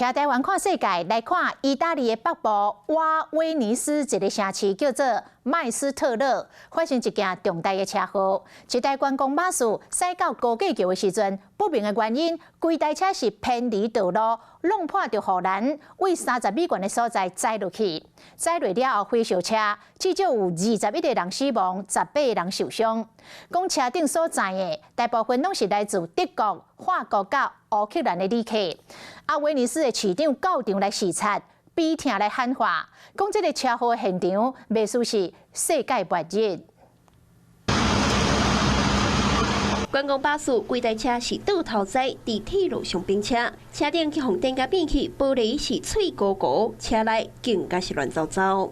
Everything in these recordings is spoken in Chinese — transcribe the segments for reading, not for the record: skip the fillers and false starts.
车台湾看世界，来看意大利的北部瓦威尼斯一个城市叫做麦斯特勒，发生一件重大的车祸。一台观光巴士驶到高架桥的时阵，不明的原因，规台车是偏离道路，弄破着护栏，为30米远的所在栽落去。栽落了后，火烧车，至少有21个人死亡，18个人受伤。讲车顶所在的大部分拢是来自德国、法国甲乌克兰的旅客。威尼斯的市长到场来视察，悲痛来喊话，讲这个车祸现场袂输是世界末日。观光巴士规台车是倒头栽伫铁路上并车，车顶去互电甲变去，玻璃是碎糊糊，车内更加是乱糟糟。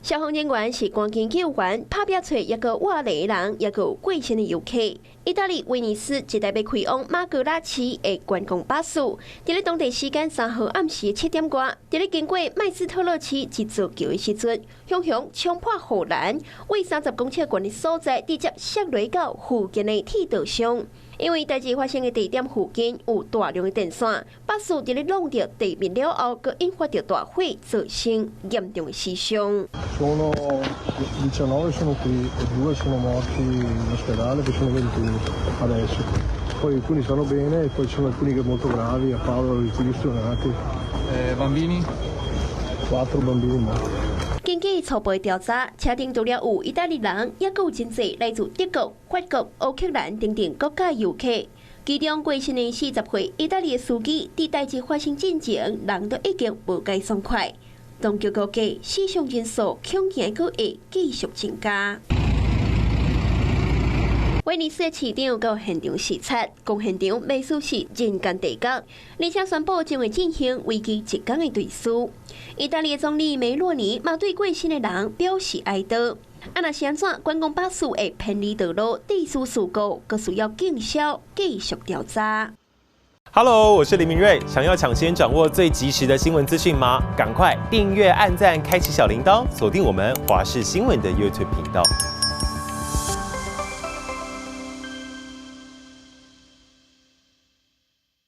消防人员是赶紧救援，拍拼找一个活的人，也有过身的游客。意大利威尼斯一台要开往马格拉奇的观光巴士，伫咧当地时间3号暗时7点多，伫咧经过麦斯特勒市一座桥的时阵，熊熊冲破护栏，为30公尺远的所在直接摔落到附近的铁道上。因为代志发生的地点附近有大量的电线，巴士伫咧弄到地面了后，佮引发着大火，造成严重的死伤。Sono 19 sono qui e 2 sono morti in ospedale, che sono venuti adesso. Poi alcuni stanno bene e poi ci sono alcuni che molto gravi, a Paolo i questionati. Bambini? 4 bambini morti. 根据初步调查，车顶除了有意大利人，也有真侪来自德国、法国、乌克兰等等国家游客。其中过身的40岁意大利的司机，伫代志发生之前，人都已经无解爽快。当局估计死伤人数恐惊阁会继续增加。威尼斯的市长到现场视察，讲现场未输是人间地狱，而且宣布将会进行为期1天的对峙。意大利的总理梅洛尼嘛对过身的人表示哀悼。若是安怎，观光巴士会偏离道路，地质事故，阁需要警消继续调查。Hello， 我是林明瑞。想要抢先掌握最及时的新闻资讯吗？赶快订阅、按赞、开启小铃铛，锁定我们华视新闻的 YouTube 频道。